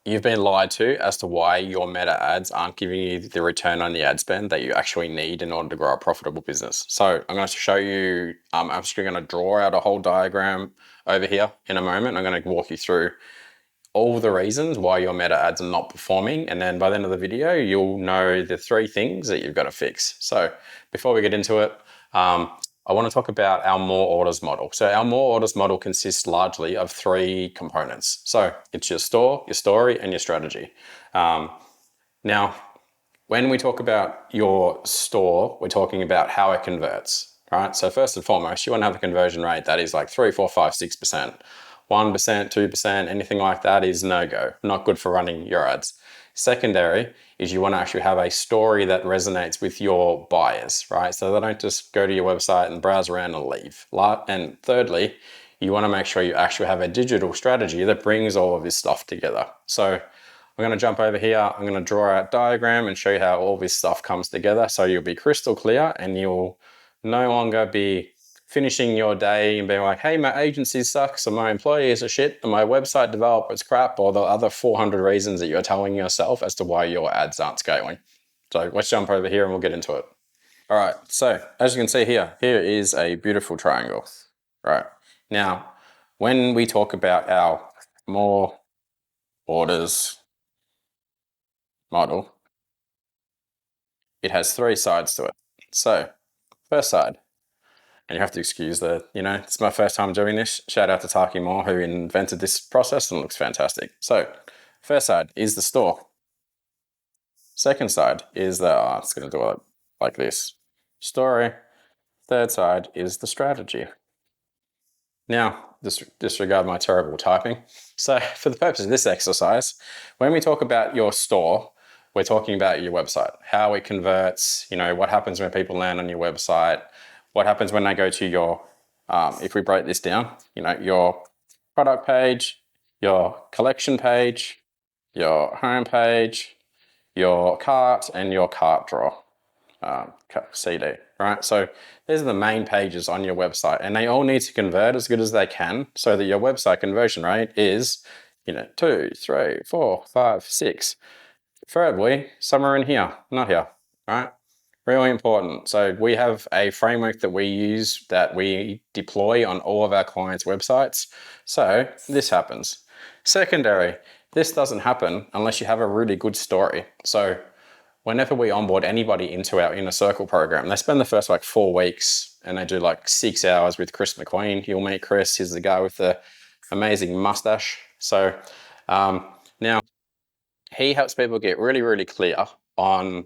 you've been lied to as to why your meta ads aren't giving you the return on the ad spend that you actually need in order to grow a profitable business. So I'm going to show you, I'm actually going to draw out a whole diagram over here in a moment. I'm going to walk you through all the reasons why your meta ads are not performing. And then by the end of the video, you'll know the 3 things that you've got to fix. So before we get into it, I want to talk about our more orders model. So our more orders model consists largely of 3 components. So it's your store, your story, and your strategy. Now, when we talk about your store, we're talking about how it converts, right? So first and foremost, you want to have a conversion rate that is like 3, 4, 5, 6%. 1%, 2%, anything like that is no-go, not good for running your ads. Secondary is you want to actually have a story that resonates with your buyers, right? So they don't just go to your website and browse around and leave. And thirdly, you want to make sure you actually have a digital strategy that brings all of this stuff together. So I'm going to jump over here. I'm going to draw out a diagram and show you how all this stuff comes together. So you'll be crystal clear and you'll no longer be finishing your day and being like, hey, my agency sucks, or my employees are shit, or my website developer's crap, or the other 400 reasons that you're telling yourself as to why your ads aren't scaling. So let's jump over here and we'll get into it. All right, so as you can see here is a beautiful triangle. Right, now, when we talk about our more orders model, it has 3 sides to it. So, first side, and you have to excuse it's my first time doing this. Shout out to Taki Moore, who invented this process, and it looks fantastic. So, first side is the store. Second side is it's going to do it like this. Story. Third side is the strategy. Now, disregard my terrible typing. So, for the purpose of this exercise, when we talk about your store, we're talking about your website, how it converts, what happens when people land on your website, what happens when they go to your, if we break this down, your product page, your collection page, your home page, your cart, and your cart drawer, CD, right? So these are the main pages on your website, and they all need to convert as good as they can so that your website conversion rate is, 2, 3, 4, 5, 6. Preferably somewhere in here, not here, right? Really important. So we have a framework that we use that we deploy on all of our clients' websites. So this happens. Secondary, this doesn't happen unless you have a really good story. So whenever we onboard anybody into our Inner Circle program, they spend the first 4 weeks and they do 6 hours with Chris McQueen. You'll meet Chris. He's the guy with the amazing mustache. So now he helps people get really, really clear on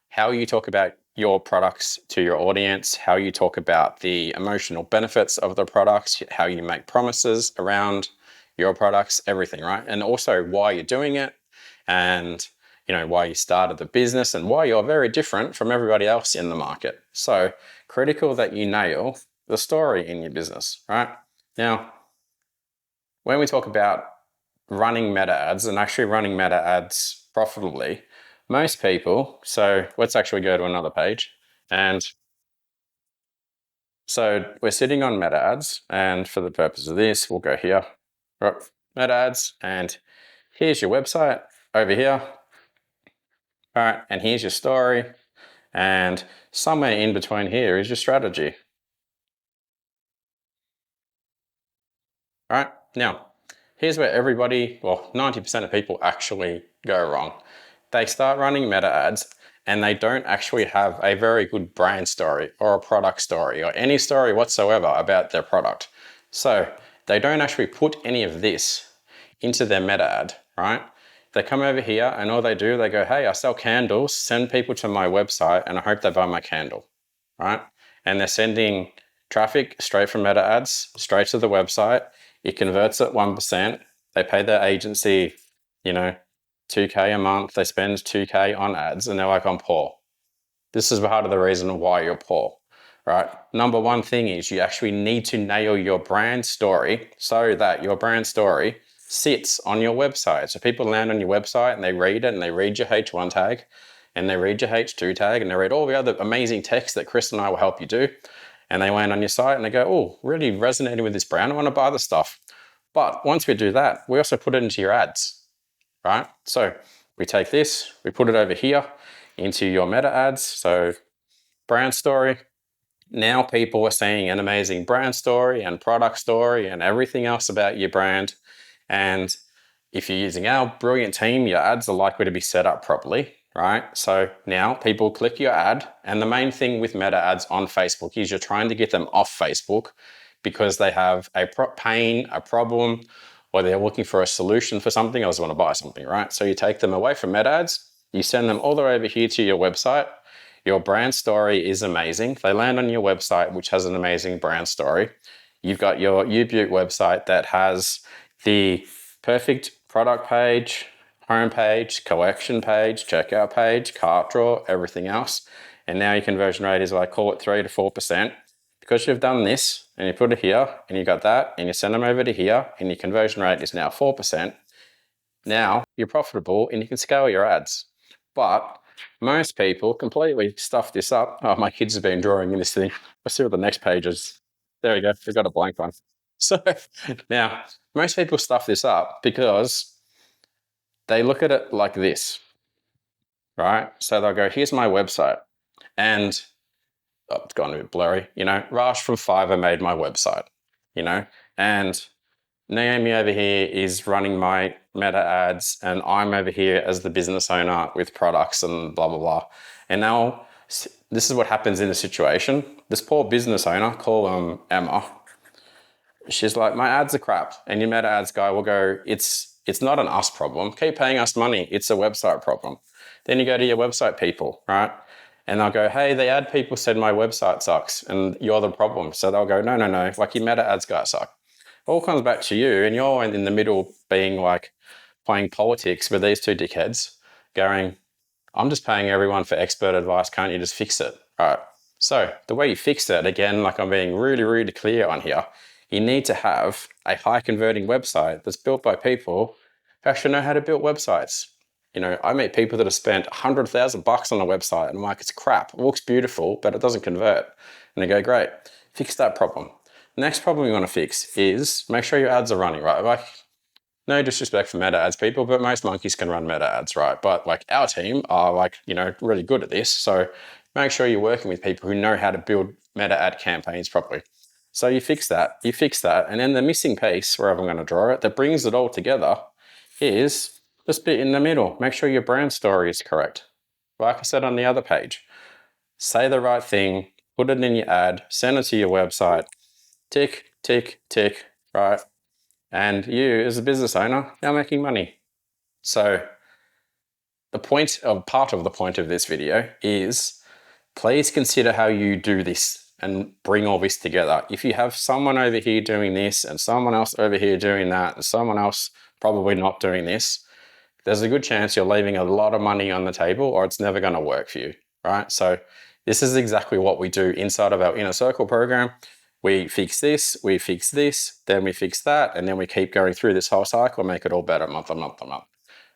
how you talk about your products to your audience, how you talk about the emotional benefits of the products, how you make promises around your products, everything, right? And also why you're doing it and, why you started the business and why you're very different from everybody else in the market. So critical that you nail the story in your business, right? Now, when we talk about running meta ads and actually running meta ads profitably, most people, so let's actually go to another page. And so we're sitting on meta ads, and for the purpose of this, we'll go here, meta ads, and here's your website over here. All right, and here's your story, and somewhere in between here is your strategy. All right, now, here's where 90% of people actually go wrong. They start running meta ads and they don't actually have a very good brand story or a product story or any story whatsoever about their product. So they don't actually put any of this into their meta ad, right? They come over here and all they do, they go, hey, I sell candles, send people to my website and I hope they buy my candle, right? And they're sending traffic straight from meta ads, straight to the website. It converts at 1%. They pay their agency, $2K a month. They spend $2K on ads and they're like, I'm poor. This is part of the reason why you're poor, right? Number one thing is you actually need to nail your brand story so that your brand story sits on your website. So people land on your website and they read it and they read your H1 tag and they read your H2 tag and they read all the other amazing text that Chris and I will help you do. And they land on your site and they go, oh, really resonating with this brand. I want to buy the stuff. But once we do that, we also put it into your ads, right? So we take this, we put it over here into your meta ads. So brand story. Now people are seeing an amazing brand story and product story and everything else about your brand. And if you're using our brilliant team, your ads are likely to be set up properly, right? So now people click your ad, and the main thing with meta ads on Facebook is you're trying to get them off Facebook because they have a pain, a problem, or they're looking for a solution for something, or just want to buy something, right? So you take them away from meta ads, you send them all the way over here to your website. Your brand story is amazing. They land on your website, which has an amazing brand story. You've got your UButte website that has the perfect product page, home page, collection page, checkout page, cart drawer, everything else. And now your conversion rate is, I call it 3 to 4%. Because you've done this and you put it here and you got that and you send them over to here and your conversion rate is now 4%. Now you're profitable and you can scale your ads. But most people completely stuff this up. Oh, my kids have been drawing in this thing. Let's see what the next page is. There we go. We've got a blank one. So now most people stuff this up because they look at it like this, right? So they'll go, here's my website. And it's gone a bit blurry, Raj from Fiverr made my website, and Naomi over here is running my meta ads, and I'm over here as the business owner with products and blah, blah, blah. And now this is what happens in the situation. This poor business owner, call Emma, she's like, my ads are crap. And your meta ads guy will go, it's not an us problem. Keep paying us money. It's a website problem. Then you go to your website people, right? And they'll go, hey, the ad people said my website sucks and you're the problem. So they'll go, no, like your meta ads guy suck. All comes back to you, and you're in the middle being like playing politics with these two dickheads going, I'm just paying everyone for expert advice. Can't you just fix it? All right. So the way you fix it, again, like I'm being really, really clear on here, you need to have a high converting website that's built by people who actually know how to build websites. I meet people that have spent $100,000 on a website and I'm like, it's crap. It looks beautiful, but it doesn't convert. And they go, great, fix that problem. The next problem you want to fix is make sure your ads are running, right? Like, no disrespect for meta ads people, but most monkeys can run meta ads, right? But like our team are like, really good at this. So make sure you're working with people who know how to build meta ad campaigns properly. So you fix that. And then the missing piece, wherever I'm going to draw it, that brings it all together is this bit in the middle. Make sure your brand story is correct. Like I said on the other page, say the right thing, put it in your ad, send it to your website, tick, tick, tick, right? And you, as a business owner, are making money. So part of the point of this video is please consider how you do this and bring all this together. If you have someone over here doing this and someone else over here doing that and someone else probably not doing this, there's a good chance you're leaving a lot of money on the table or it's never going to work for you, right? So this is exactly what we do inside of our Inner Circle program. We fix this, then we fix that, and then we keep going through this whole cycle and make it all better month on month on month.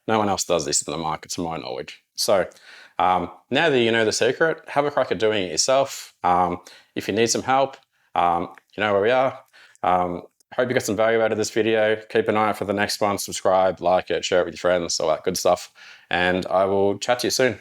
No one else does this in the market, to my knowledge. So now that you know the secret, have a crack at doing it yourself. If you need some help, you know where we are. Hope you got some value out of this video. Keep an eye out for the next one. Subscribe, like it, share it with your friends, all that good stuff. And I will chat to you soon.